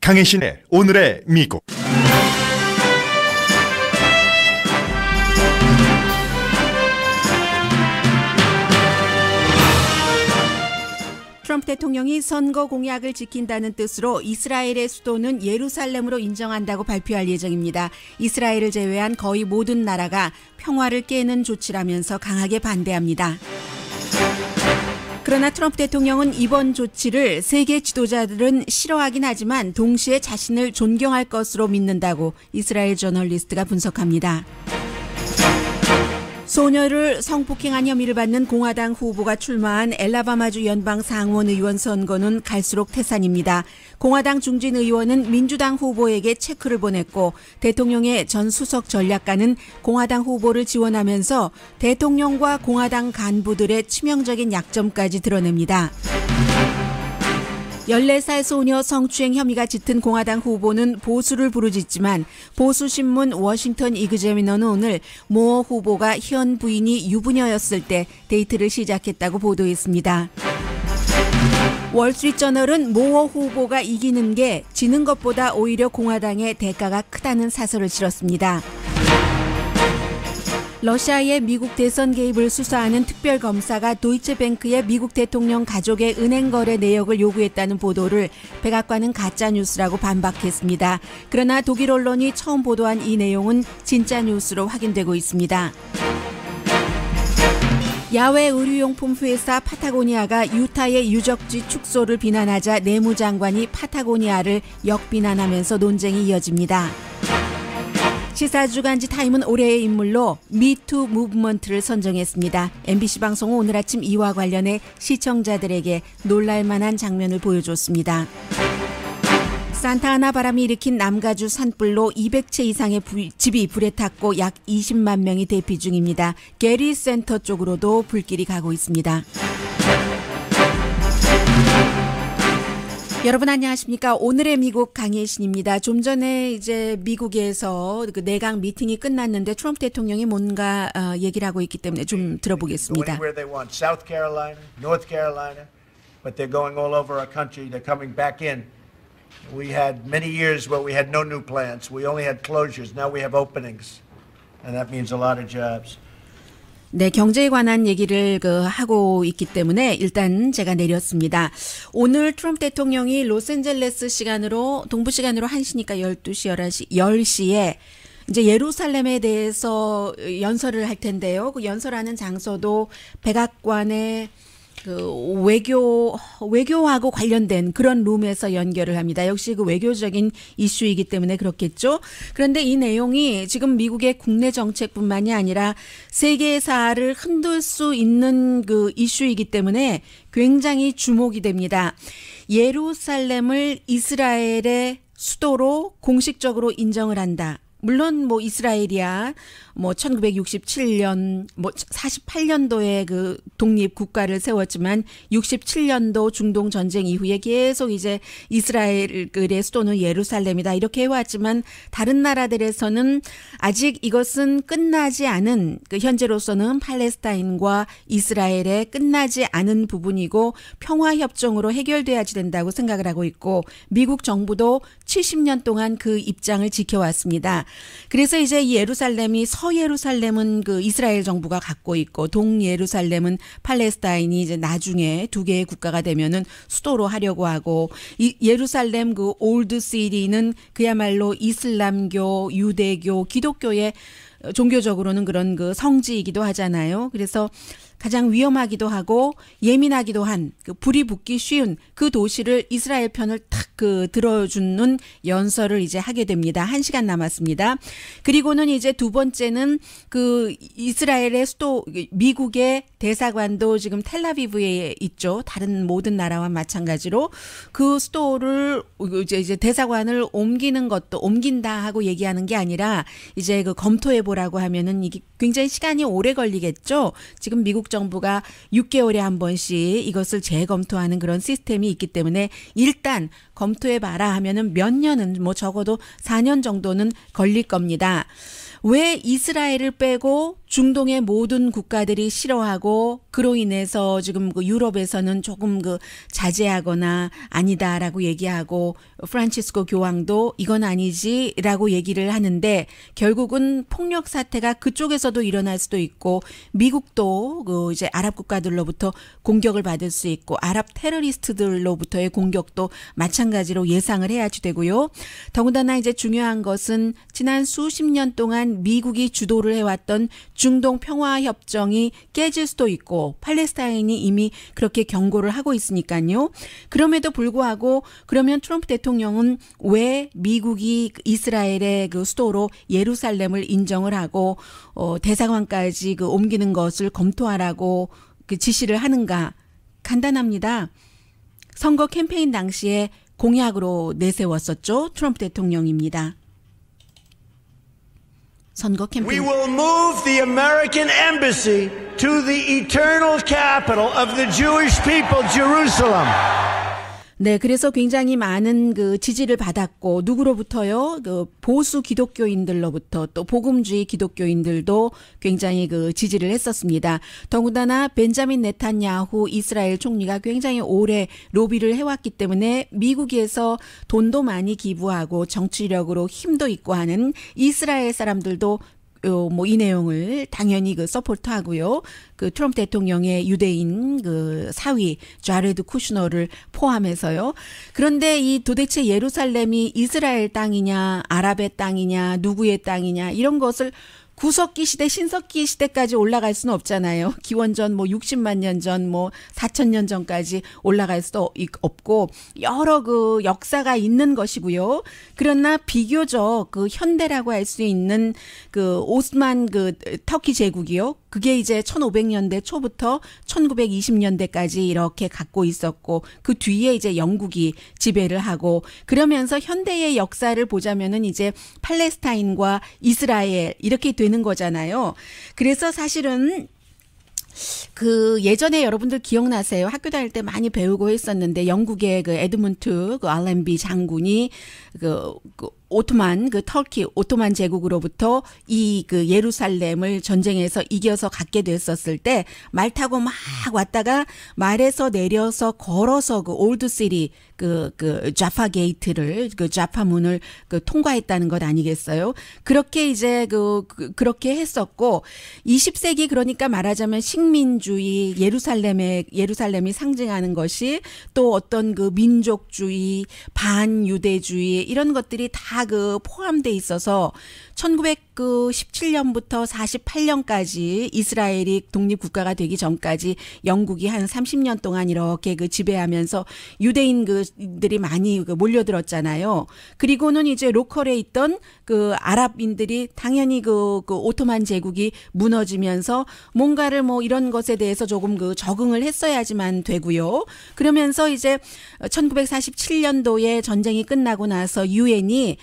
강혜신의 오늘의 미국. 트럼프 대통령이 선거 공약을 지킨다는 뜻으로 이스라엘의 수도는 예루살렘으로 인정한다고 발표할 예정입니다. 이스라엘을 제외한 거의 모든 나라가 평화를 깨는 조치라면서 강하게 반대합니다. 그러나 트럼프 대통령은 이번 조치를 세계 지도자들은 싫어하긴 하지만 동시에 자신을 존경할 것으로 믿는다고 이스라엘 저널리스트가 분석합니다. 소녀를 성폭행한 혐의를 받는 공화당 후보가 출마한 엘라바마주 연방 상원 의원 선거는 갈수록 태산입니다. 공화당 중진 의원은 민주당 후보에게 체크를 보냈고 대통령의 전 수석 전략가는 공화당 후보를 지원하면서 대통령과 공화당 간부들의 치명적인 약점까지 드러냅니다. 14살 소녀 성추행 혐의가 짙은 공화당 후보는 보수를 부르짖지만 보수신문 워싱턴 이그제미너는 오늘 모 후보가 현 부인이 유부녀였을 때 데이트를 시작했다고 보도했습니다. 월스트리트저널은 모 후보가 이기는 게 지는 것보다 오히려 공화당의 대가가 크다는 사설을 실었습니다. 러시아의 미국 대선 개입을 수사하는 특별검사가 도이체뱅크의 미국 대통령 가족의 은행 거래 내역을 요구했다는 보도를 백악관은 가짜뉴스라고 반박했습니다. 그러나 독일 언론이 처음 보도한 이 내용은 진짜 뉴스로 확인되고 있습니다. 야외 의류용품 회사 파타고니아가 유타의 유적지 축소를 비난하자 내무장관이 파타고니아를 역비난하면서 논쟁이 이어집니다. 시사주간지 타임은 올해의 인물로 미투 무브먼트를 선정했습니다. MBC 방송은 오늘 아침 이와 관련해 시청자들에게 놀랄만한 장면을 보여줬습니다. 산타아나 바람이 일으킨 남가주 산불로 200채 이상의 집이 불에 탔고 약 20만 명이 대피 중입니다. 게리 센터 쪽으로도 불길이 가고 있습니다. 여러분 안녕하십니까? 오늘의 미국 강혜신입니다. 좀 전에 이제 미국에서 그 내각 미팅이 끝났는데 트럼프 대통령이 뭔가 얘기를 하고 있기 때문에 좀 들어보겠습니다. South Carolina, North Carolina, but they're going all over our country. They're coming back in. We had many years where we had no new plants. We only had closures. Now we have openings, and that means a lot of jobs. 네, 경제에 관한 얘기를 하고 있기 때문에 일단 제가 내렸습니다. 오늘 트럼프 대통령이 로스앤젤레스 시간으로 동부 시간으로 1시니까 12시, 11시, 10시에 이제 예루살렘에 대해서 연설을 할 텐데요. 그 연설하는 장소도 백악관의 그 외교하고 관련된 그런 룸에서 연결을 합니다. 역시 그 외교적인 이슈이기 때문에 그렇겠죠. 그런데 이 내용이 지금 미국의 국내 정책뿐만이 아니라 세계사를 흔들 수 있는 그 이슈이기 때문에 굉장히 주목이 됩니다. 예루살렘을 이스라엘의 수도로 공식적으로 인정을 한다. 물론 뭐 이스라엘이야 1967년 48년도에 그 독립 국가를 세웠지만 67년도 중동 전쟁 이후에 계속 이제 이스라엘의 수도는 예루살렘이다 이렇게 해왔지만 다른 나라들에서는 아직 이것은 끝나지 않은 현재로서는 팔레스타인과 이스라엘의 끝나지 않은 부분이고 평화 협정으로 해결돼야지 된다고 생각을 하고 있고 미국 정부도 70년 동안 그 입장을 지켜왔습니다. 그래서 이제 이 예루살렘이 서예루살렘은 그 이스라엘 정부가 갖고 있고 동예루살렘은 팔레스타인이 이제 나중에 두 개의 국가가 되면은 수도로 하려고 하고 이 예루살렘 그 올드 시티는 그야말로 이슬람교, 유대교, 기독교의 종교적으로는 그런 그 성지이기도 하잖아요. 그래서 가장 위험하기도 하고 예민하기도 한 그 불이 붙기 쉬운 그 도시를 이스라엘 편을 탁 들어주는 연설을 이제 하게 됩니다. 1시간 남았습니다. 그리고는 이제 두 번째는 그 이스라엘의 수도 미국의 대사관도 지금 텔아비브에 있죠. 다른 모든 나라와 마찬가지로 그 수도를 이제 대사관을 옮긴다 하고 얘기하는 게 아니라 이제 그 검토해 보라고 하면은 이게 굉장히 시간이 오래 걸리겠죠. 지금 미국 정부가 6개월에 한 번씩 이것을 재검토하는 그런 시스템이 있기 때문에 일단 검토해봐라 하면은 몇 년은 적어도 4년 정도는 걸릴 겁니다. 왜 이스라엘을 빼고 중동의 모든 국가들이 싫어하고 그로 인해서 지금 그 유럽에서는 조금 그 자제하거나 아니다라고 얘기하고 프란치스코 교황도 이건 아니지라고 얘기를 하는데 결국은 폭력 사태가 그쪽에서도 일어날 수도 있고 미국도 그 이제 아랍 국가들로부터 공격을 받을 수 있고 아랍 테러리스트들로부터의 공격도 마찬가지로 예상을 해야지 되고요. 더군다나 이제 중요한 것은 지난 수십 년 동안 미국이 주도를 해왔던 중동 평화협정이 깨질 수도 있고 팔레스타인이 이미 그렇게 경고를 하고 있으니까요. 그럼에도 불구하고 그러면 트럼프 대통령은 왜 미국이 이스라엘의 그 수도로 예루살렘을 인정을 하고 대사관까지 그 옮기는 것을 검토하라고 그 지시를 하는가? 간단합니다. 선거 캠페인 당시에 공약으로 내세웠었죠. 트럼프 대통령입니다. 선거 캠페인. We will move the American embassy to the eternal capital of the Jewish people, Jerusalem. 네, 그래서 굉장히 많은 그 지지를 받았고 누구로부터요? 그 보수 기독교인들로부터 또 복음주의 기독교인들도 굉장히 그 지지를 했었습니다. 더군다나 벤자민 네탄야후 이스라엘 총리가 굉장히 오래 로비를 해왔기 때문에 미국에서 돈도 많이 기부하고 정치력으로 힘도 있고 하는 이스라엘 사람들도 뭐 이 내용을 당연히 그 서포트하고요. 그 트럼프 대통령의 유대인 그 사위 자레드 쿠슈너를 포함해서요. 그런데 이 도대체 예루살렘이 이스라엘 땅이냐, 아랍의 땅이냐, 누구의 땅이냐 이런 것을 구석기 시대, 신석기 시대까지 올라갈 수는 없잖아요. 기원전 뭐 60만 년 전, 뭐 4,000년 전까지 올라갈 수도 없고 여러 그 역사가 있는 것이고요. 그러나 비교적 그 현대라고 할 수 있는 그 오스만 그 터키 제국이요. 그게 이제 1500년대 초부터 1920년대까지 이렇게 갖고 있었고 그 뒤에 이제 영국이 지배를 하고 그러면서 현대의 역사를 보자면은 이제 팔레스타인과 이스라엘 이렇게 되는 거잖아요. 그래서 사실은 그 예전에 여러분들 기억나세요? 학교 다닐 때 많이 배우고 했었는데 영국의 그 에드문트 그 알렌비 장군이 그 오토만 그 터키 오토만 제국으로부터 이 그 예루살렘을 전쟁에서 이겨서 갖게 됐었을 때 말 타고 막 왔다가 말에서 내려서 걸어서 그 올드 시리 그 자파 게이트를 그 자파 문을 그 통과했다는 것 아니겠어요? 그렇게 이제 그렇게 했었고 20세기 그러니까 말하자면 식민주의 예루살렘이 상징하는 것이 또 어떤 그 민족주의 반유대주의 이런 것들이 다 그 포함돼 있어서 1917년부터 48년까지 이스라엘이 독립국가가 되기 전까지 영국이 한 30년 동안 이렇게 그 지배하면서 유대인들이 많이 몰려들었잖아요. 그리고는 이제 로컬에 있던 그 아랍인들이 당연히 그 오토만 제국이 무너지면서 뭔가를 뭐 이런 것에 대해서 조금 그 적응을 했어야지만 되고요. 그러면서 이제 1947년도에 전쟁이 끝나고 나서 유엔이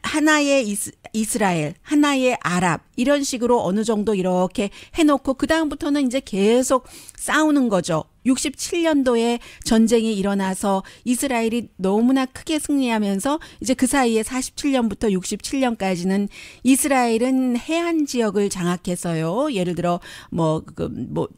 하나의 이스라엘, 하나의 아랍 이런 식으로 어느 정도 이렇게 해놓고 그 다음부터는 이제 계속 싸우는 거죠. 67년도에 전쟁이 일어나서 이스라엘이 너무나 크게 승리하면서 이제 그 사이에 47년부터 67년까지는 이스라엘은 해안 지역을 장악해서요. 예를 들어 뭐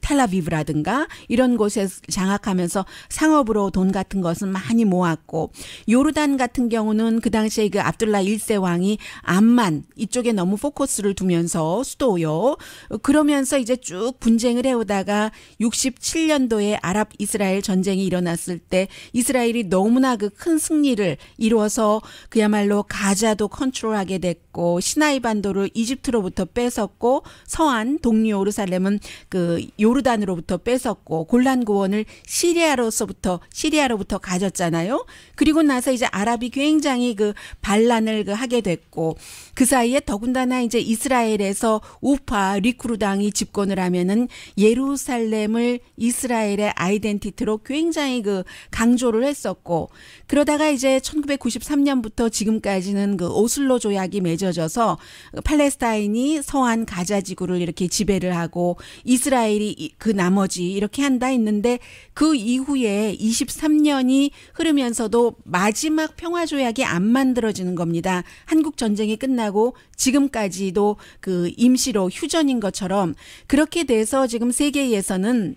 텔아비브라든가 이런 곳에 장악하면서 상업으로 돈 같은 것은 많이 모았고 요르단 같은 경우는 그 당시에 그 압둘라 1세 왕이 암만 이쪽에 너무 포커스를 두면서 수도요. 그러면서 이제 쭉 분쟁을 해오다가 67년도에 아랍 이스라엘 전쟁이 일어났을 때 이스라엘이 너무나 그 큰 승리를 이루어서 그야말로 가자도 컨트롤하게 됐고 시나이 반도를 이집트로부터 뺏었고 서안 동리 예루살렘은 그 요르단으로부터 뺏었고 골란 고원을 시리아로부터 가졌잖아요. 그리고 나서 이제 아랍이 굉장히 그 반란을 하게 됐고 그 사이에 더군다나 이제 이스라엘에서 우파 리쿠르당이 집권을 하면은 예루살렘을 이스라엘의 아이덴티티로 굉장히 그 강조를 했었고 그러다가 이제 1993년부터 지금까지는 그 오슬로 조약이 맺어지면서 맺어져서 팔레스타인이 서한 가자 지구를 이렇게 지배를 하고 이스라엘이 그 나머지 이렇게 한다 했는데 그 이후에 23년이 흐르면서도 마지막 평화 조약이 안 만들어지는 겁니다. 한국 전쟁이 끝나고 지금까지도 그 임시로 휴전인 것처럼 그렇게 돼서 지금 세계에서는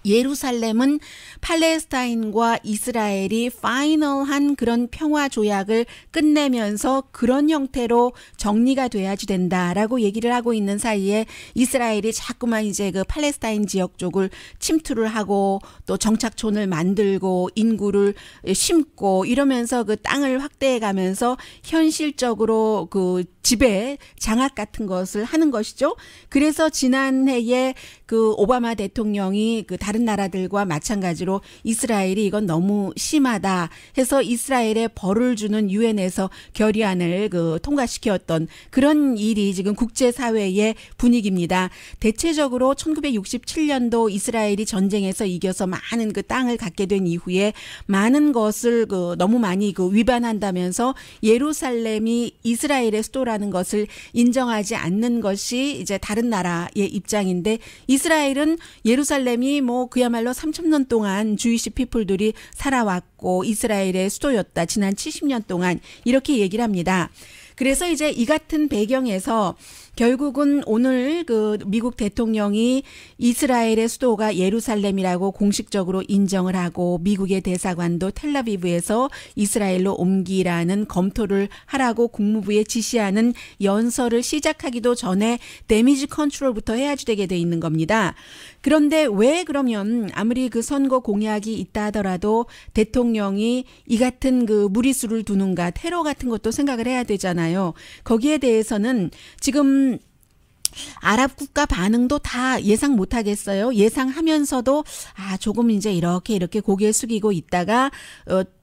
예루살렘은 팔레스타인과 이스라엘이 파이널한 그런 평화 조약을 끝내면서 그런 형태로 정리가 돼야지 된다라고 얘기를 하고 있는 사이에 이스라엘이 자꾸만 이제 그 팔레스타인 지역 쪽을 침투를 하고 또 정착촌을 만들고 인구를 심고 이러면서 그 땅을 확대해 가면서 현실적으로 그 지배 장악 같은 것을 하는 것이죠. 그래서 지난해에 그 오바마 대통령이 그 다른 나라들과 마찬가지로 이스라엘이 이건 너무 심하다 해서 이스라엘에 벌을 주는 유엔에서 결의안을 그 통과시켰던 그런 일이 지금 국제사회의 분위기입니다. 대체적으로 1967년도 이스라엘이 전쟁에서 이겨서 많은 그 땅을 갖게 된 이후에 많은 것을 그 너무 많이 그 위반한다면서 예루살렘이 이스라엘의 수도라는 것을 인정하지 않는 것이 이제 다른 나라의 입장인데 이스라엘은 예루살렘이 뭐 그야말로 3,000년 동안 주이시 피플들이 살아왔고 이스라엘의 수도였다. 지난 70년 동안 이렇게 얘기를 합니다. 그래서 이제 이 같은 배경에서 결국은 오늘 그 미국 대통령이 이스라엘의 수도가 예루살렘이라고 공식적으로 인정을 하고 미국의 대사관도 텔라비브에서 이스라엘로 옮기라는 검토를 하라고 국무부에 지시하는 연설을 시작하기도 전에 데미지 컨트롤부터 해야지 되게 돼 있는 겁니다. 그런데 왜 그러면 아무리 그 선거 공약이 있다 하더라도 대통령이 이 같은 그 무리수를 두는가 테러 같은 것도 생각을 해야 되잖아요. 거기에 대해서는 지금 아랍 국가 반응도 다 예상 못 하겠어요. 예상하면서도 조금 이제 이렇게 고개 숙이고 있다가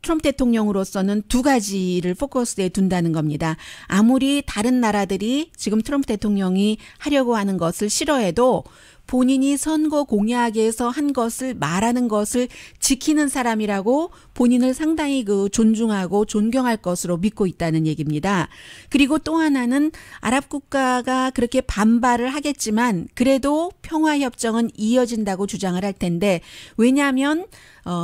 트럼프 대통령으로서는 두 가지를 포커스에 둔다는 겁니다. 아무리 다른 나라들이 지금 트럼프 대통령이 하려고 하는 것을 싫어해도 본인이 선거 공약에서 한 것을 말하는 것을 지키는 사람이라고 본인을 상당히 그 존중하고 존경할 것으로 믿고 있다는 얘기입니다. 그리고 또 하나는 아랍 국가가 그렇게 반발을 하겠지만 그래도 평화협정은 이어진다고 주장을 할 텐데 왜냐하면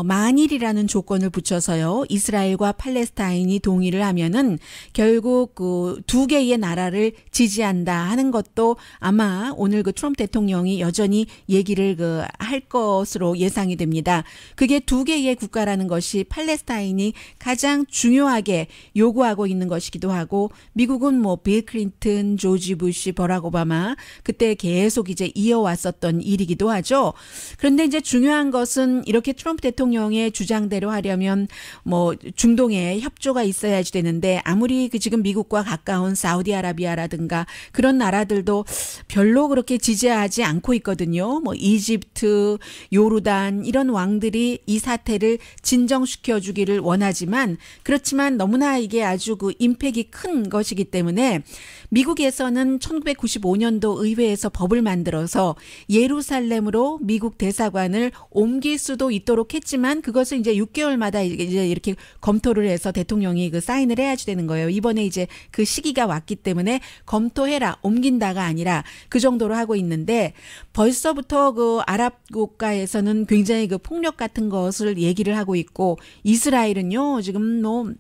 만일이라는 조건을 붙여서요. 이스라엘과 팔레스타인이 동의를 하면은 결국 그 두 개의 나라를 지지한다 하는 것도 아마 오늘 그 트럼프 대통령이 여전히 얘기를 할 것으로 예상이 됩니다. 그게 두 개의 국가라는 것이 팔레스타인이 가장 중요하게 요구하고 있는 것이기도 하고 미국은 뭐 빌 클린턴, 조지 부시, 버락 오바마 그때 계속 이제 이어왔었던 일이기도 하죠. 그런데 이제 중요한 것은 이렇게 트럼프 대통령의 주장대로 하려면 뭐 중동에 협조가 있어야지 되는데 아무리 그 지금 미국과 가까운 사우디아라비아라든가 그런 나라들도 별로 그렇게 지지하지 않고 있거든요. 뭐 이집트, 요르단 이런 왕들이 이 사태를 진정시켜 주기를 원하지만 그렇지만 너무나 이게 아주 그 임팩이 큰 것이기 때문에 미국에서는 1995년도 의회에서 법을 만들어서 예루살렘으로 미국 대사관을 옮길 수도 있도록 했지만 그것을 이제 6개월마다 이제 이렇게 검토를 해서 대통령이 그 사인을 해야지 되는 거예요. 이번에 이제 그 시기가 왔기 때문에 검토해라, 옮긴다가 아니라 그 정도로 하고 있는데 벌써부터 그 아랍 국가에서는 굉장히 그 폭력 같은 것을 얘기를 하고 있고 이스라엘은요 지금 뭐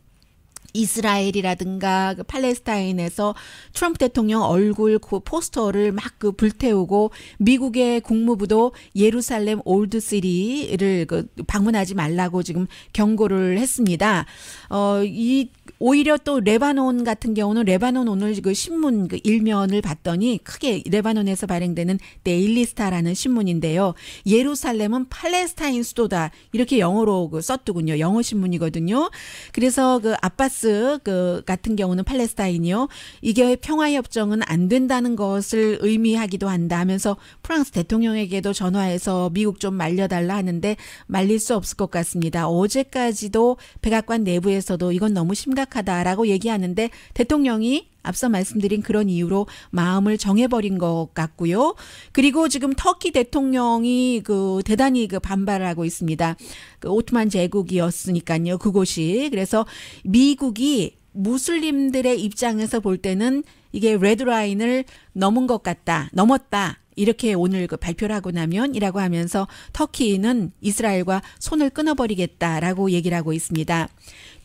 이스라엘이라든가 그 팔레스타인에서 트럼프 대통령 얼굴 그 포스터를 막 그 불태우고 미국의 국무부도 예루살렘 올드시티를 그 방문하지 말라고 지금 경고를 했습니다. 오히려 또 레바논 같은 경우는 레바논 오늘 그 신문 그 일면을 봤더니 크게 레바논에서 발행되는 데일리스타라는 신문인데요. 예루살렘은 팔레스타인 수도다 이렇게 영어로 그 썼더군요. 영어 신문이거든요. 그래서 그 아바스 그 같은 경우는 팔레스타인이요. 이게 평화협정은 안 된다는 것을 의미하기도 한다 하면서 프랑스 대통령에게도 전화해서 미국 좀 말려달라 하는데 말릴 수 없을 것 같습니다. 어제까지도 백악관 내부에서도 이건 너무 심각하다라고 얘기하는데 대통령이 앞서 말씀드린 그런 이유로 마음을 정해버린 것 같고요. 그리고 지금 터키 대통령이 그 대단히 그 반발을 하고 있습니다. 그 오트만 제국이었으니까요. 그곳이. 그래서 미국이 무슬림들의 입장에서 볼 때는 이게 레드라인을 넘었다. 이렇게 오늘 그 발표를 하고 나면이라고 하면서 터키는 이스라엘과 손을 끊어버리겠다라고 얘기를 하고 있습니다.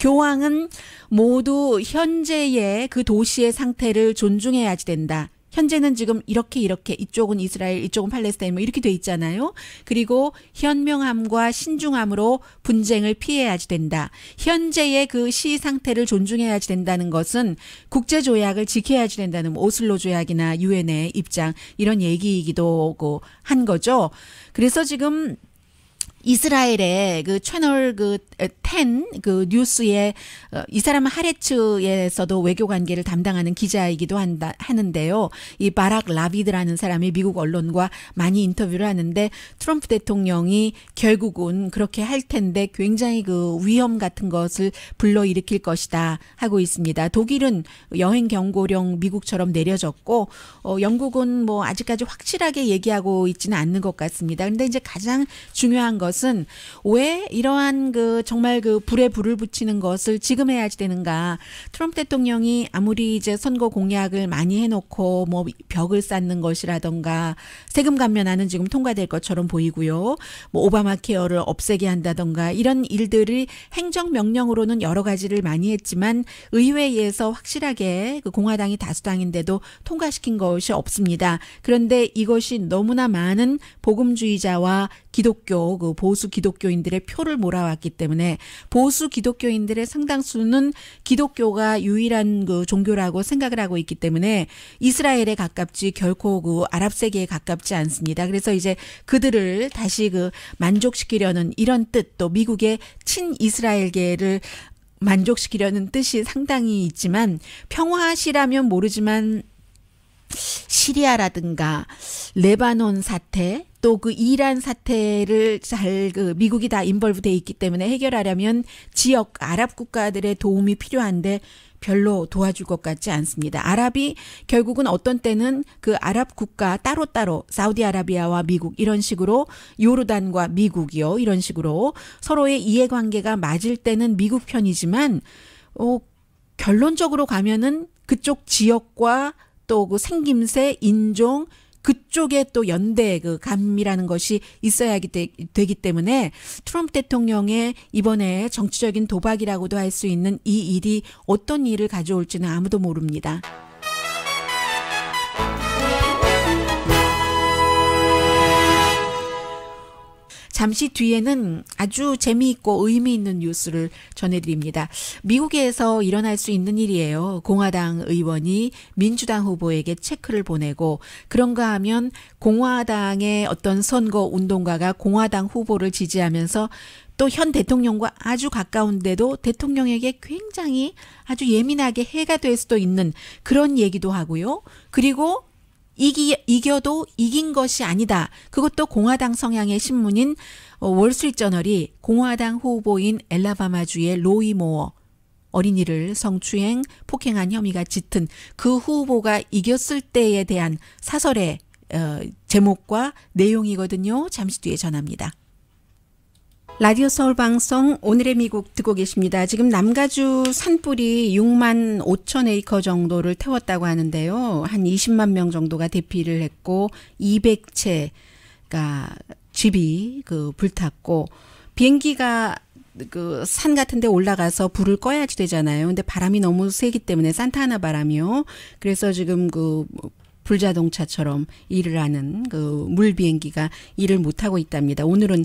교황은 모두 현재의 그 도시의 상태를 존중해야지 된다. 현재는 지금 이렇게 이쪽은 이스라엘 이쪽은 팔레스타인 뭐 이렇게 돼 있잖아요. 그리고 현명함과 신중함으로 분쟁을 피해야지 된다. 현재의 그 시 상태를 존중해야지 된다는 것은 국제조약을 지켜야지 된다는 오슬로 조약이나 유엔의 입장 이런 얘기이기도 한 거죠. 그래서 지금 이스라엘의 그 채널 10 뉴스에 이 사람은 하레츠에서도 외교 관계를 담당하는 기자이기도 하는데요. 이 바락 라비드라는 사람이 미국 언론과 많이 인터뷰를 하는데 트럼프 대통령이 결국은 그렇게 할 텐데 굉장히 그 위험 같은 것을 불러일으킬 것이다 하고 있습니다. 독일은 여행 경고령 미국처럼 내려졌고 영국은 뭐 아직까지 확실하게 얘기하고 있지는 않는 것 같습니다. 그런데 이제 가장 중요한 것은 왜 이러한 정말 불에 불을 붙이는 것을 지금 해야지 되는가. 트럼프 대통령이 아무리 이제 선거 공약을 많이 해놓고 뭐 벽을 쌓는 것이라던가 세금 감면안은 지금 통과될 것처럼 보이고요. 뭐 오바마 케어를 없애게 한다던가 이런 일들이 행정명령으로는 여러 가지를 많이 했지만 의회에서 확실하게 공화당이 다수당인데도 통과시킨 것이 없습니다. 그런데 이것이 너무나 많은 복음주의자와 기독교 보수 기독교인들의 표를 몰아왔기 때문에 보수 기독교인들의 상당수는 기독교가 유일한 종교라고 생각을 하고 있기 때문에 이스라엘에 가깝지 결코 아랍 세계에 가깝지 않습니다. 그래서 이제 그들을 다시 만족시키려는 이런 뜻 또 미국의 친이스라엘계를 만족시키려는 뜻이 상당히 있지만 평화시라면 모르지만 시리아라든가 레바논 사태 또 이란 사태를 잘 미국이 다 인벌브 돼 있기 때문에 해결하려면 지역 아랍 국가들의 도움이 필요한데 별로 도와줄 것 같지 않습니다. 아랍이 결국은 어떤 때는 아랍 국가 따로따로 사우디아라비아와 미국 이런 식으로 요르단과 미국이요 이런 식으로 서로의 이해관계가 맞을 때는 미국 편이지만 결론적으로 가면은 그쪽 지역과 또 생김새, 인종 그쪽에 또 연대 감이라는 것이 있어야 되기 때문에 트럼프 대통령의 이번에 정치적인 도박이라고도 할 수 있는 이 일이 어떤 일을 가져올지는 아무도 모릅니다. 잠시 뒤에는 아주 재미있고 의미 있는 뉴스를 전해드립니다. 미국에서 일어날 수 있는 일이에요. 공화당 의원이 민주당 후보에게 체크를 보내고 그런가 하면 공화당의 어떤 선거 운동가가 공화당 후보를 지지하면서 또 현 대통령과 아주 가까운데도 대통령에게 굉장히 아주 예민하게 해가 될 수도 있는 그런 얘기도 하고요. 그리고 이겨도 이긴 것이 아니다. 그것도 공화당 성향의 신문인 월스트리트저널이 공화당 후보인 엘라바마주의 로이 모어 어린이를 성추행, 폭행한 혐의가 짙은 그 후보가 이겼을 때에 대한 사설의 제목과 내용이거든요. 잠시 뒤에 전합니다. 라디오 서울 방송 오늘의 미국 듣고 계십니다. 지금 남가주 산불이 6만 5천 에이커 정도를 태웠다고 하는데요. 한 20만 명 정도가 대피를 했고 200채가 집이 불탔고 비행기가 산 같은 데 올라가서 불을 꺼야지 되잖아요. 근데 바람이 너무 세기 때문에 산타아나 바람이요. 그래서 지금 불자동차처럼 일을 하는 물 비행기가 일을 못하고 있답니다. 오늘은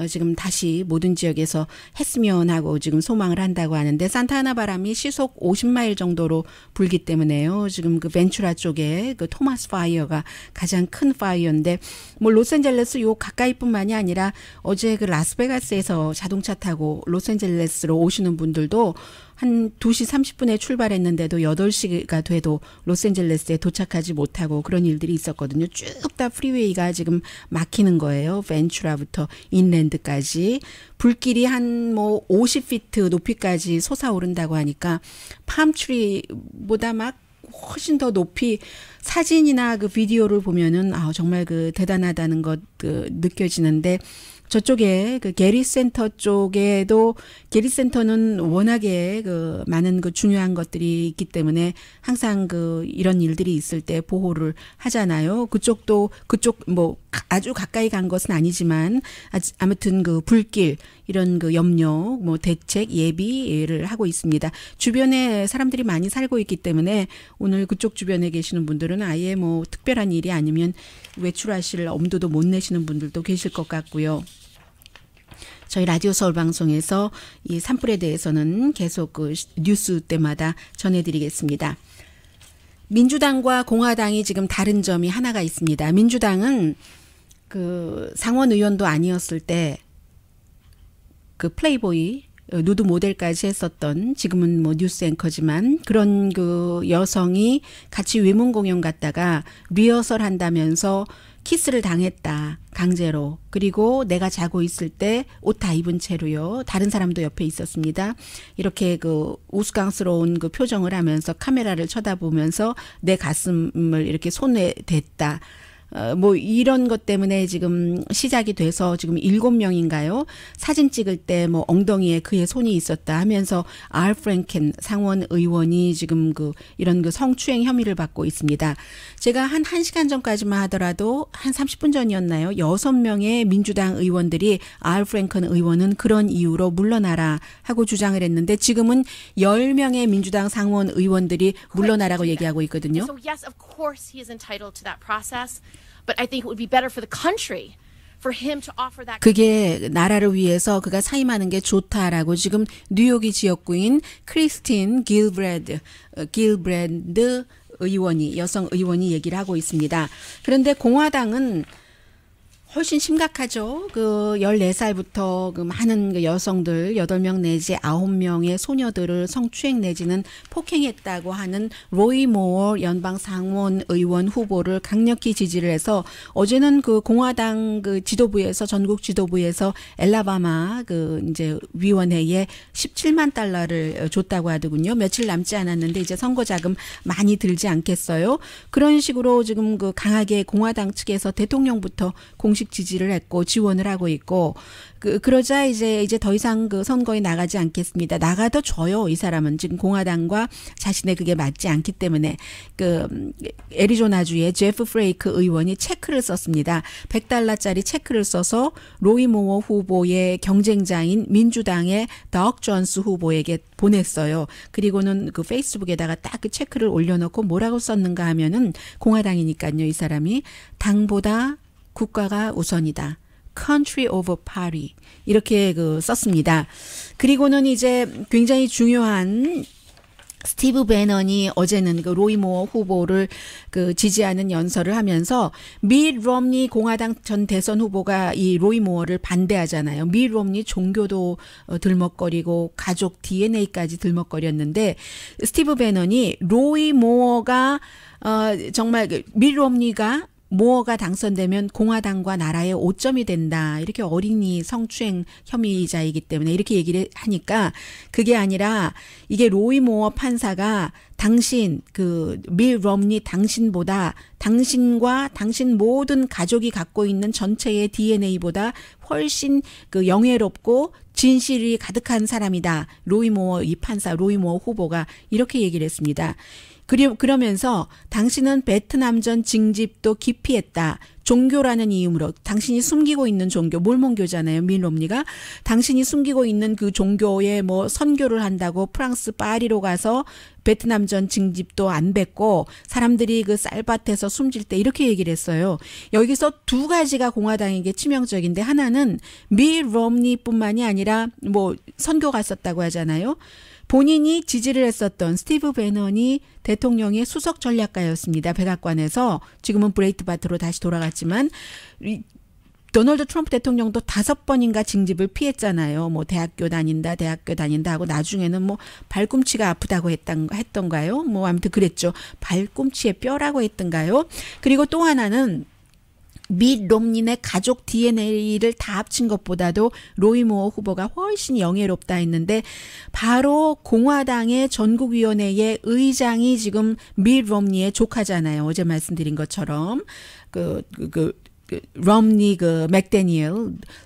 지금 다시 모든 지역에서 했으면 하고 지금 소망을 한다고 하는데 산타아나 바람이 시속 50마일 정도로 불기 때문에요. 지금 벤츄라 쪽에 토마스 파이어가 가장 큰 파이어인데 뭐 로스앤젤레스 요 가까이뿐만이 아니라 어제 라스베가스에서 자동차 타고 로스앤젤레스로 오시는 분들도 한 2시 30분에 출발했는데도 8시가 돼도 로스앤젤레스에 도착하지 못하고 그런 일들이 있었거든요. 쭉 다 프리웨이가 지금 막히는 거예요. 벤츄라부터 인랜드까지. 불길이 한 50피트 높이까지 솟아오른다고 하니까 팜트리보다 막 훨씬 더 높이 사진이나 비디오를 보면은 정말 대단하다는 것 느껴지는데 저쪽에 그 게리 센터 쪽에도 게리 센터는 워낙에 그 많은 그 중요한 것들이 있기 때문에 항상 그 이런 일들이 있을 때 보호를 하잖아요. 그쪽도 그쪽 뭐 아주 가까이 간 것은 아니지만 아무튼 그 불길 이런 그 염려 뭐 대책 예비를 하고 있습니다. 주변에 사람들이 많이 살고 있기 때문에 오늘 그쪽 주변에 계시는 분들은 아예 뭐 특별한 일이 아니면 외출하실 엄두도 못 내시는 분들도 계실 것 같고요. 저희 라디오 서울 방송에서 이 산불에 대해서는 계속 그 뉴스 때마다 전해드리겠습니다. 민주당과 공화당이 지금 다른 점이 하나가 있습니다. 민주당은 그 상원 의원도 아니었을 때 그 플레이보이 누드 모델까지 했었던 지금은 뭐 뉴스 앵커지만 그런 그 여성이 같이 외문 공연 갔다가 리허설 한다면서 키스를 당했다. 강제로. 그리고 내가 자고 있을 때 옷 다 입은 채로요. 다른 사람도 옆에 있었습니다. 이렇게 그 우스꽝스러운 그 표정을 하면서 카메라를 쳐다보면서 내 가슴을 이렇게 손에 댔다. 뭐 이런 것 때문에 지금 시작이 돼서 지금 7명인가요? 사진 찍을 때 뭐 엉덩이에 그의 손이 있었다 하면서 알 프랭켄 상원 의원이 지금 그 이런 그 성추행 혐의를 받고 있습니다. 제가 한 1시간 전까지만 하더라도 한 30분 전이었나요? 6명의 민주당 의원들이 알 프랭켄 의원은 그런 이유로 물러나라 하고 주장을 했는데 지금은 10명의 민주당 상원 의원들이 물러나라고 얘기하고 있거든요. So yes, of course he is entitled to that process. But I think it would be better for the country for him to offer that. 그게 나라를 위해서 그가 사임하는 게 좋다라고 지금 뉴욕이 지역구인 크리스틴 길브레드 의원이 여성 의원이 얘기를 하고 있습니다. 그런데 공화당은 훨씬 심각하죠. 그 14살부터 그 많은 그 여성들 8명 내지 9명의 소녀들을 성추행 내지는 폭행했다고 하는 로이 모어 연방 상원 의원 후보를 강력히 지지를 해서 어제는 그 공화당 그 지도부에서 전국 지도부에서 엘라바마 그 이제 위원회에 17만 달러를 줬다고 하더군요. 며칠 남지 않았는데 이제 선거 자금 많이 들지 않겠어요? 그런 식으로 지금 그 강하게 공화당 측에서 대통령부터 공식 지지를 했고 지원을 하고 있고 그러자 이제 더 이상 그 선거에 나가지 않겠습니다. 나가도 져요. 이 사람은 지금 공화당과 자신의 그게 맞지 않기 때문에 그 애리조나주의 제프 프레이크 의원이 체크를 썼습니다. $100짜리 체크를 써서 로이 모어 후보의 경쟁자인 민주당의 덕 존스 후보에게 보냈어요. 그리고는 그 페이스북에다가 딱 그 체크를 올려놓고 뭐라고 썼는가 하면은 공화당이니까요. 이 사람이 당보다 국가가 우선이다. Country over party. 이렇게 그 썼습니다. 그리고는 이제 굉장히 중요한 스티브 배넌이 어제는 그 로이 모어 후보를 그 지지하는 연설을 하면서 밋 롬니 공화당 전 대선 후보가 이 로이 모어를 반대하잖아요. 밋 롬니 종교도 들먹거리고 가족 DNA까지 들먹거렸는데 스티브 배넌이 로이 모어가 정말 밋 롬니가 모어가 당선되면 공화당과 나라의 오점이 된다. 이렇게 어린이 성추행 혐의자이기 때문에 이렇게 얘기를 하니까 그게 아니라 이게 로이 모어 판사가 당신 밀 롬니 당신보다 당신과 당신 모든 가족이 갖고 있는 전체의 DNA보다 훨씬 그 영예롭고 진실이 가득한 사람이다. 로이 모어 이 판사 로이 모어 후보가 이렇게 얘기를 했습니다. 그러면서 당신은 베트남전 징집도 기피했다. 종교라는 이유로 당신이 숨기고 있는 종교 몰몬교잖아요. 밋 롬니가 당신이 숨기고 있는 그 종교에 뭐 선교를 한다고 프랑스 파리로 가서 베트남전 징집도 안 뱉고 사람들이 그 쌀밭에서 숨질 때 이렇게 얘기를 했어요. 여기서 두 가지가 공화당에게 치명적인데 하나는 밋 롬니뿐만이 아니라 뭐 선교 갔었다고 하잖아요. 본인이 지지를 했었던 스티브 배넌이 대통령의 수석 전략가였습니다. 백악관에서 지금은 브레이트바트로 다시 돌아갔지만 도널드 트럼프 대통령도 5번인가 징집을 피했잖아요. 뭐 대학교 다닌다 하고 나중에는 뭐 발꿈치가 아프다고 했던가요? 뭐 아무튼 그랬죠. 발꿈치에 뼈라고 했던가요? 그리고 또 하나는 밋 롬니의 가족 DNA를 다 합친 것보다도 로이 모어 후보가 훨씬 영예롭다 했는데 바로 공화당의 전국위원회의 의장이 지금 밋 롬니의 조카잖아요. 어제 말씀드린 것처럼 럼니 그 맥데니엘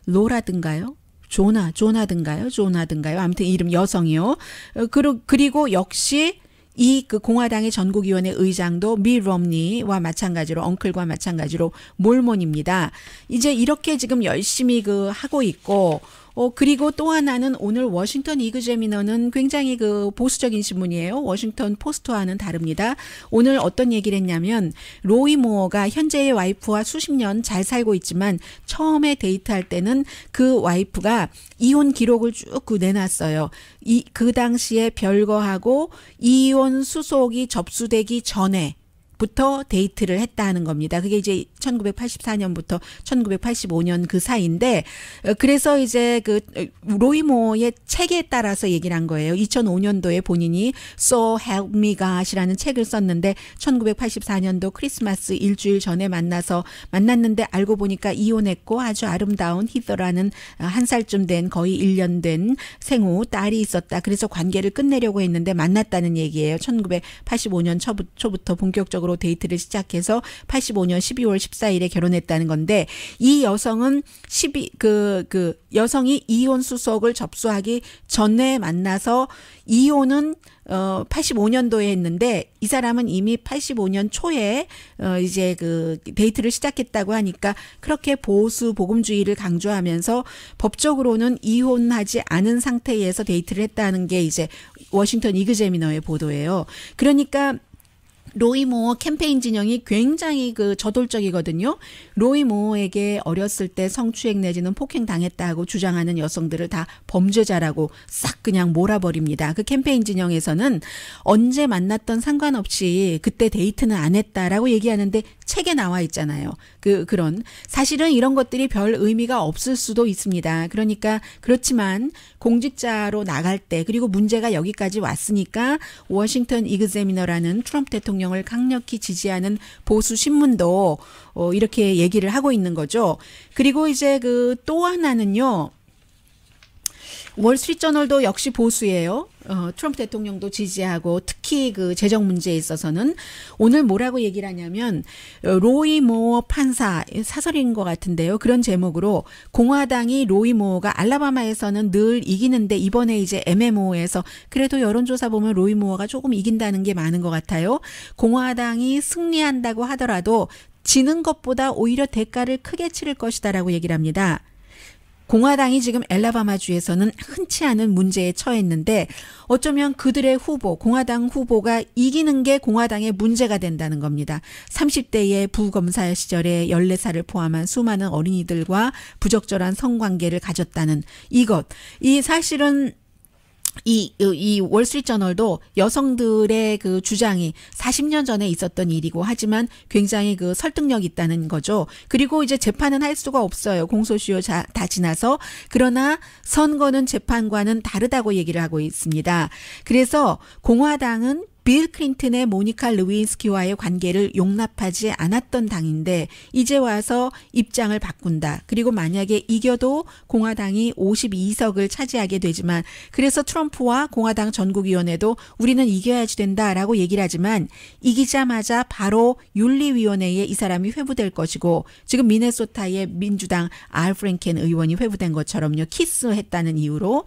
로라든가요? 조나든가요? 아무튼 이름 여성이요. 그리고 역시 이 그 공화당의 전국위원회 의장도 미 럼니와 마찬가지로 엉클과 마찬가지로 몰몬입니다. 이제 이렇게 지금 열심히 그 하고 있고 그리고 또 하나는 오늘 워싱턴 이그제미너는 굉장히 그 보수적인 신문이에요. 워싱턴 포스트와는 다릅니다. 오늘 어떤 얘기를 했냐면 로이 무어가 현재의 와이프와 수십 년 잘 살고 있지만 처음에 데이트할 때는 그 와이프가 이혼 기록을 쭉 내놨어요. 그 당시에 별거하고 이혼 수속이 접수되기 전에 부터 데이트를 했다는 겁니다. 그게 이제 1984년부터 1985년 그 사이인데 그래서 이제 그 로이 모어의 책에 따라서 얘기를 한 거예요. 2005년도에 본인이 So Help Me God이라는 책을 썼는데 1984년도 크리스마스 일주일 전에 만났는데 알고 보니까 이혼했고 아주 아름다운 히더라는 한 살쯤 된 거의 1년 된 생후 딸이 있었다. 그래서 관계를 끝내려고 했는데 만났다는 얘기예요. 1985년 초부터 본격적으로 데이트를 시작해서 85년 12월 14일에 결혼했다는 건데 이 여성은 여성이 이혼 수속을 접수하기 전에 만나서 이혼은 85년도에 했는데 이 사람은 이미 85년 초에 이제 그 데이트를 시작했다고 하니까 그렇게 보수 복음주의를 강조하면서 법적으로는 이혼하지 않은 상태에서 데이트를 했다는 게 이제 워싱턴 이그제미너의 보도예요. 그러니까 로이 모어 캠페인 진영이 굉장히 그 저돌적이거든요. 로이 모어에게 어렸을 때 성추행 내지는 폭행 당했다고 주장하는 여성들을 다 범죄자라고 싹 그냥 몰아버립니다. 그 캠페인 진영에서는 언제 만났던 상관없이 그때 데이트는 안 했다라고 얘기하는데 책에 나와 있잖아요. 그런 사실은 이런 것들이 별 의미가 없을 수도 있습니다. 그러니까 그렇지만 공직자로 나갈 때 그리고 문제가 여기까지 왔으니까 워싱턴 이그제미너라는 트럼프 대통령을 강력히 지지하는 보수 신문도 이렇게 얘기를 하고 있는 거죠. 그리고 이제 그 또 하나는요. 월스트리트저널도 역시 보수예요. 트럼프 대통령도 지지하고 특히 그 재정 문제에 있어서는 오늘 뭐라고 얘기를 하냐면 로이 모어 판사 사설인 것 같은데요. 그런 제목으로 공화당이 로이 모어가 알라바마에서는 늘 이기는데 이번에 이제 MMO에서 그래도 여론조사 보면 로이 모어가 조금 이긴다는 게 많은 것 같아요. 공화당이 승리한다고 하더라도 지는 것보다 오히려 대가를 크게 치를 것이다라고 얘기를 합니다. 공화당이 지금 엘라바마주에서는 흔치 않은 문제에 처했는데 어쩌면 그들의 후보, 공화당 후보가 이기는 게 공화당의 문제가 된다는 겁니다. 30대의 부검사 시절에 14살을 포함한 수많은 어린이들과 부적절한 성관계를 가졌다는 이것. 이 사실은 이 월스트리트저널도 여성들의 그 주장이 40년 전에 있었던 일이고 하지만 굉장히 그 설득력이 있다는 거죠. 그리고 이제 재판은 할 수가 없어요. 공소시효 다 지나서. 그러나 선거는 재판과는 다르다고 얘기를 하고 있습니다. 그래서 공화당은 빌 클린턴의 모니카 루인스키와의 관계를 용납하지 않았던 당인데 이제 와서 입장을 바꾼다. 그리고 만약에 이겨도 공화당이 52석을 차지하게 되지만 그래서 트럼프와 공화당 전국위원회도 우리는 이겨야지 된다라고 얘기를 하지만 이기자마자 바로 윤리위원회에 이 사람이 회부될 것이고 지금 미네소타의 민주당 알 프랭켄 의원이 회부된 것처럼요. 키스했다는 이유로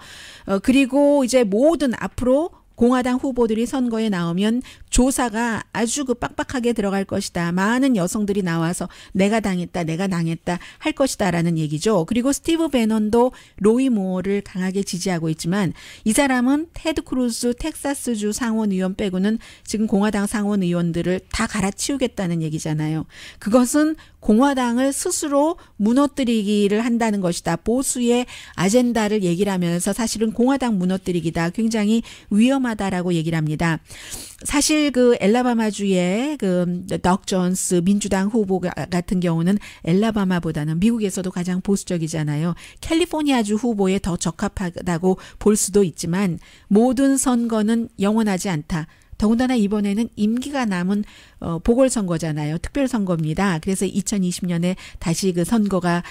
그리고 이제 모든 앞으로 공화당 후보들이 선거에 나오면 조사가 아주 그 빡빡하게 들어갈 것이다. 많은 여성들이 나와서 내가 당했다 할 것이다라는 얘기죠. 그리고 스티브 배넌도 로이 모어를 강하게 지지하고 있지만 이 사람은 테드 크루즈 텍사스주 상원의원 빼고는 지금 공화당 상원의원들을 다 갈아치우겠다는 얘기잖아요. 그것은 공화당을 스스로 무너뜨리기를 한다는 것이다. 보수의 아젠다를 얘기를 하면서 사실은 공화당 무너뜨리기다. 굉장히 위험하다라고 얘기를 합니다. 사실 그 엘라바마주의 그 덕 존스 민주당 후보 같은 경우는 엘라바마보다는 미국에서도 가장 보수적이잖아요. 캘리포니아주 후보에 더 적합하다고 볼 수도 있지만 모든 선거는 영원하지 않다. 더군다나 이번에는 임기가 남은 보궐선거잖아요. 특별선거입니다. 그래서 2020년에 다시 그 선거가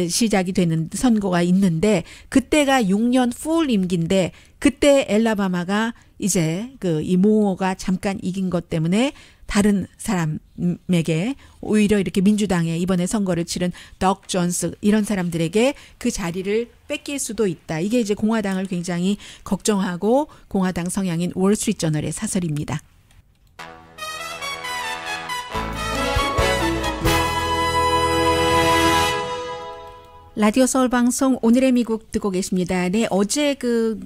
시작이 되는 선거가 있는데 그때가 6년 풀 임기인데 그때 엘라바마가 이제 이 모어가 잠깐 이긴 것 때문에 다른 사람에게 오히려 이렇게 민주당에 이번에 선거를 치른 덕 존스 이런 사람들에게 그 자리를 뺏길 수도 있다. 이게 이제 공화당을 굉장히 걱정하고 공화당 성향인 월스트리트저널의 사설입니다. 라디오 서울 방송 오늘의 미국 듣고 계십니다. 네, 어제 그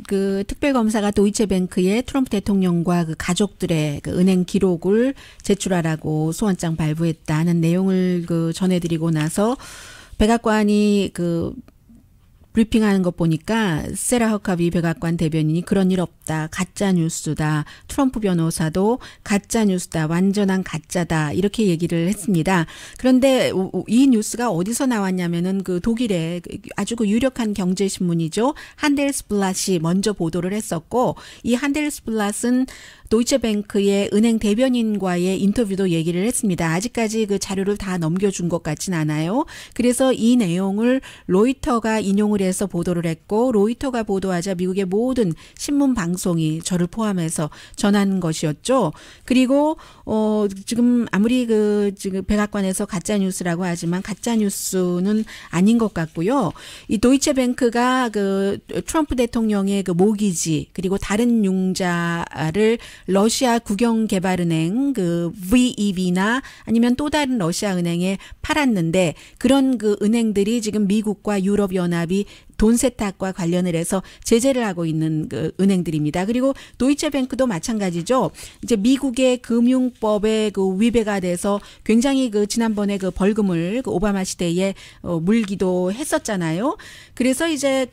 특별검사가 도이체뱅크의 트럼프 대통령과 그 가족들의 그 은행 기록을 제출하라고 소환장 발부했다는 내용을 전해드리고 나서 백악관이 브리핑하는 것 보니까 세라 허카비 백악관 대변인이 그런 일 없다. 가짜 뉴스다. 트럼프 변호사도 가짜 뉴스다. 완전한 가짜다. 이렇게 얘기를 했습니다. 그런데 이 뉴스가 어디서 나왔냐면은 그 독일의 아주 그 유력한 경제신문이죠. 한델스블랏이 먼저 보도를 했었고 이 한델스블랏은 도이체뱅크의 은행 대변인과의 인터뷰도 얘기를 했습니다. 아직까지 그 자료를 다 넘겨준 것 같진 않아요. 그래서 이 내용을 로이터가 인용을 해서 보도를 했고 로이터가 보도하자 미국의 모든 신문 방송이 저를 포함해서 전한 것이었죠. 그리고 지금 아무리 지금 백악관에서 가짜 뉴스라고 하지만 가짜 뉴스는 아닌 것 같고요. 이 도이체뱅크가 그 트럼프 대통령의 그 모기지 그리고 다른 융자를 러시아 국영개발은행 그 VEB나 아니면 또 다른 러시아 은행에 팔았는데 그런 그 은행들이 지금 미국과 유럽연합이 돈 세탁과 관련을 해서 제재를 하고 있는 그 은행들입니다. 그리고 도이체뱅크도 마찬가지죠. 이제 미국의 금융법에 그 위배가 돼서 굉장히 그 지난번에 그 벌금을 그 오바마 시대에 물기도 했었잖아요. 그래서 이제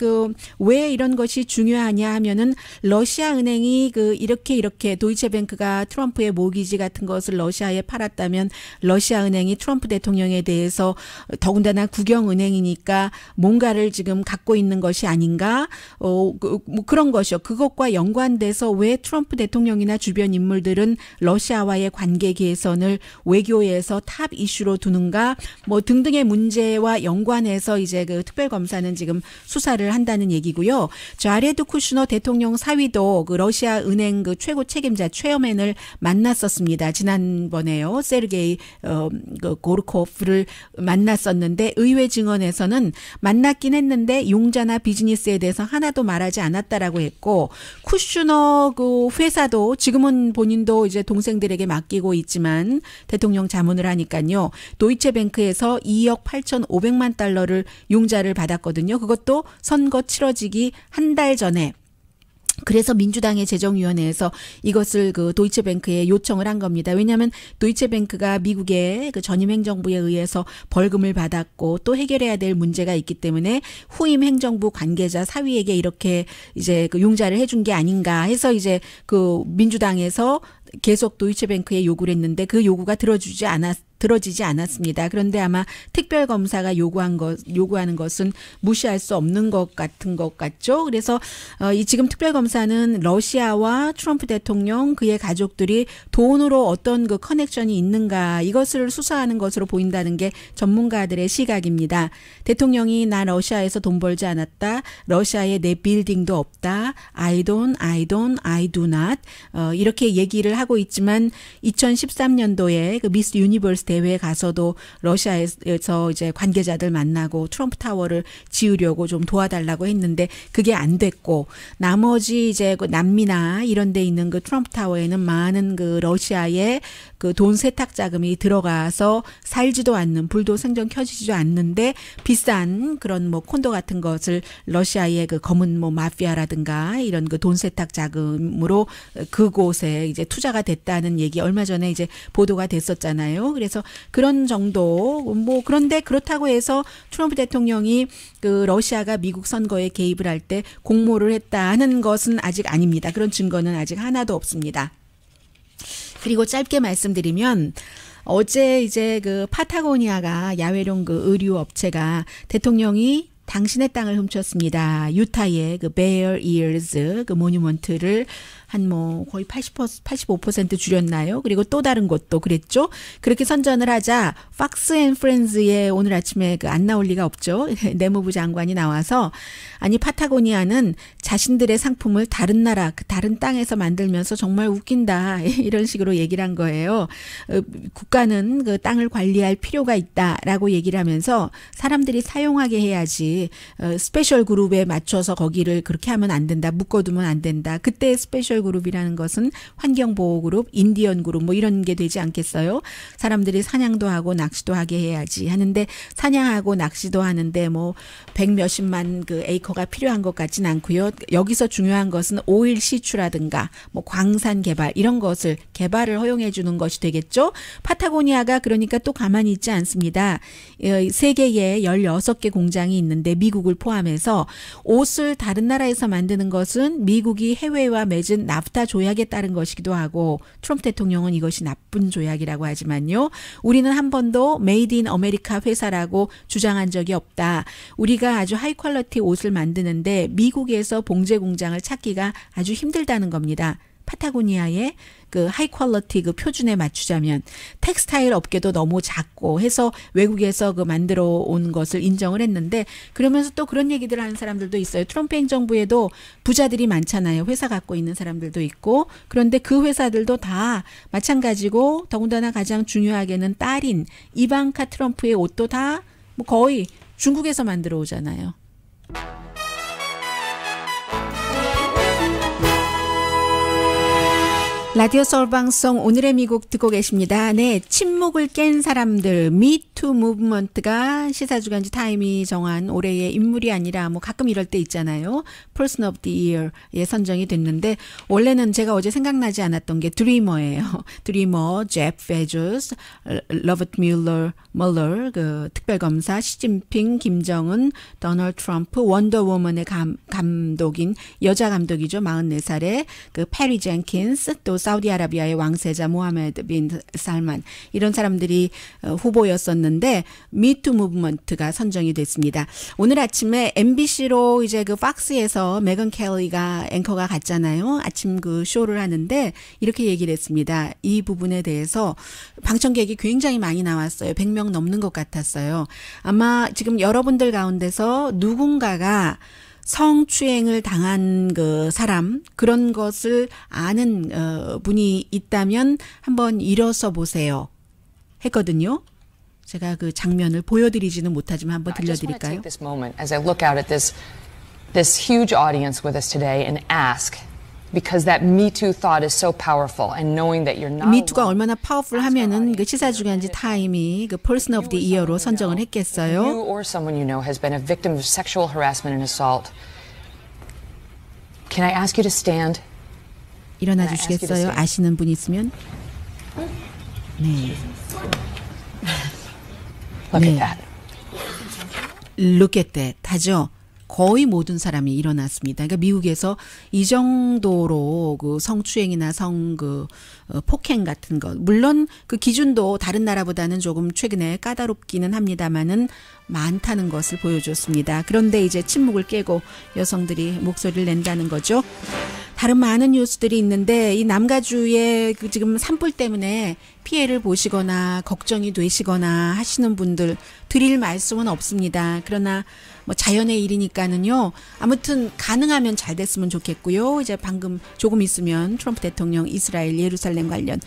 왜 이런 것이 중요하냐 하면은 러시아 은행이 이렇게 도이체뱅크가 트럼프의 모기지 같은 것을 러시아에 팔았다면 러시아 은행이 트럼프 대통령에 대해서 더군다나 국영은행이니까 뭔가를 지금 갖고 있는 것이 아닌가 뭐 그런 것이요. 그것과 연관돼서 왜 트럼프 대통령이나 주변 인물들은 러시아와의 관계 개선을 외교에서 탑 이슈로 두는가 뭐 등등의 문제와 연관해서 이제 그 특별검사는 지금 수사를 한다는 얘기고요. 자레드 쿠슈너 대통령 사위도 그 러시아 은행 그 최고 책임자 최어맨을 만났었습니다. 지난번에요. 세르게이 고르코프를 만났었는데 의회 증언에서는 만났긴 했는데 용자나 비즈니스에 대해서 하나도 말하지 않았다라고 했고 쿠슈너 그 회사도 지금은 본인도 이제 동생들에게 맡기고 있지만 대통령 자문을 하니까요. 도이체뱅크에서 2억 8,500만 달러를 융자를 받았거든요. 그것도 선거 치러지기 한 달 전에. 그래서 민주당의 재정위원회에서 이것을 그 도이체뱅크에 요청을 한 겁니다. 왜냐하면 도이체뱅크가 미국의 그 전임 행정부에 의해서 벌금을 받았고 또 해결해야 될 문제가 있기 때문에 후임 행정부 관계자 사위에게 이렇게 이제 그 융자를 해준 게 아닌가 해서 이제 그 민주당에서 계속 도이체뱅크에 요구를 했는데 그 요구가 들어지지 않았습니다. 그런데 아마 특별검사가 요구하는 것은 무시할 수 없는 것 같죠. 그래서 이 지금 특별검사는 러시아와 트럼프 대통령 그의 가족들이 돈으로 어떤 그 커넥션이 있는가 이것을 수사하는 것으로 보인다는 게 전문가들의 시각입니다. 대통령이 나 러시아에서 돈 벌지 않았다. 러시아에 내 빌딩도 없다. I do not. 이렇게 얘기를 하고 있지만 2013년도에 그 미스 유니버스 대회에 가서도 러시아에서 이제 관계자들 만나고 트럼프 타워를 지으려고 좀 도와달라고 했는데 그게 안 됐고 나머지 이제 그 남미나 이런 데 있는 그 트럼프 타워에는 많은 그 러시아의 그 돈 세탁 자금이 들어가서 살지도 않는 불도 생전 켜지지도 않는데 비싼 그런 뭐 콘도 같은 것을 러시아의 그 검은 뭐 마피아라든가 이런 그 돈 세탁 자금으로 그곳에 이제 투자가 됐다는 얘기 얼마 전에 이제 보도가 됐었잖아요. 그래서 그런 정도 뭐 그런데 그렇다고 해서 트럼프 대통령이 그 러시아가 미국 선거에 개입을 할 때 공모를 했다는 것은 아직 아닙니다. 그런 증거는 아직 하나도 없습니다. 그리고 짧게 말씀드리면 어제 이제 그 파타고니아가 야외용 그 의류 업체가 대통령이 당신의 땅을 훔쳤습니다. 유타의 그 베어 이어즈 그 모뉴먼트를 한 뭐 거의 85% 줄였나요? 그리고 또 다른 곳도 그랬죠. 그렇게 선전을 하자 팍스 앤 프렌즈에 오늘 아침에 그 안 나올 리가 없죠. 내무부 장관이 나와서 아니 파타고니아는 자신들의 상품을 다른 나라, 그 다른 땅에서 만들면서 정말 웃긴다. 이런 식으로 얘기를 한 거예요. 국가는 그 땅을 관리할 필요가 있다라고 얘기를 하면서 사람들이 사용하게 해야지 스페셜 그룹에 맞춰서 거기를 그렇게 하면 안 된다. 묶어두면 안 된다. 그때 스페셜 그룹이라는 것은 환경보호 그룹, 인디언 그룹 뭐 이런 게 되지 않겠어요? 사람들이 사냥도 하고 낚시도 하게 해야지 하는데 사냥하고 낚시도 하는데 뭐 100몇십만 그 에이커가 필요한 것 같진 않고요. 여기서 중요한 것은 오일 시추라든가 뭐 광산 개발 이런 것을 개발을 허용해 주는 것이 되겠죠. 파타고니아가 그러니까 또 가만히 있지 않습니다. 세계에 16개 공장이 있는데 미국을 포함해서 옷을 다른 나라에서 만드는 것은 미국이 해외와 맺은 나프타 조약에 따른 것이기도 하고 트럼프 대통령은 이것이 나쁜 조약이라고 하지만요. 우리는 한 번도 메이드 인 아메리카 회사라고 주장한 적이 없다. 우리가 아주 하이 퀄리티 옷을 만드는데 미국에서 봉제 공장을 찾기가 아주 힘들다는 겁니다. 파타고니아의 그 하이 퀄리티 그 표준에 맞추자면 텍스타일 업계도 너무 작고 해서 외국에서 그 만들어 온 것을 인정을 했는데 그러면서 또 그런 얘기들을 하는 사람들도 있어요. 트럼프 행정부에도 부자들이 많잖아요. 회사 갖고 있는 사람들도 있고 그런데 그 회사들도 다 마찬가지고 더군다나 가장 중요하게는 딸인 이방카 트럼프의 옷도 다 뭐 거의 중국에서 만들어 오잖아요. 라디오 서울 방송 오늘의 미국 듣고 계십니다. 네, 침묵을 깬 사람들 미투 무브먼트가 시사주간지 타임이 정한 올해의 인물이 아니라 뭐 가끔 이럴 때 있잖아요. Person of the Year에 선정이 됐는데 원래는 제가 어제 생각나지 않았던 게 드리머예요. 드리머, 제프 베조스, 러버트 뮬러 그 특별검사, 시진핑, 김정은, 도널드 트럼프, 원더우먼의 감독인 여자 감독이죠. 44살의 그 페리 젠킨스 또 사우디아라비아의 왕세자 모하메드 빈 살만 이런 사람들이 후보였었는데 미투 무브먼트가 선정이 됐습니다. 오늘 아침에 MBC로 이제 그 팍스에서 메건 켈리가 앵커가 갔잖아요. 아침 그 쇼를 하는데 이렇게 얘기를 했습니다. 이 부분에 대해서 방청객이 굉장히 많이 나왔어요. 100명 넘는 것 같았어요. 아마 지금 여러분들 가운데서 누군가가 성추행을 당한 그 사람 그런 것을 아는 분이 있다면 한번 일어서 보세요 했거든요. 제가 그 장면을 보여드리지는 못하지만 한번 들려드릴까요? I just want to take this moment as I look out at this huge audience with us today and ask. Because that Me Too thought is so powerful, and knowing that you're not. 미투가 얼마나 파워풀하면은 그 시사주간지 타임이 그 Person of the Year로 선정을 했겠어요. You or someone you know has been a victim of sexual harassment and assault. Can I ask you to stand? 일어나 주시겠어요? 아시는 분 있으면? 네. Look at that. Look at that. 하죠. 거의 모든 사람이 일어났습니다. 그러니까 미국에서 이 정도로 그 성추행이나 폭행 같은 것, 물론 그 기준도 다른 나라보다는 조금 최근에 까다롭기는 합니다만은 많다는 것을 보여줬습니다. 그런데 이제 침묵을 깨고 여성들이 목소리를 낸다는 거죠. 다른 많은 뉴스들이 있는데 이 남가주의 그 지금 산불 때문에 피해를 보시거나 걱정이 되시거나 하시는 분들 드릴 말씀은 없습니다. 그러나 뭐 자연의 일이니까는요. 아무튼 가능하면 잘 됐으면 좋겠고요. 이제 방금 조금 있으면 트럼프 대통령 이스라엘 예루살렘 관련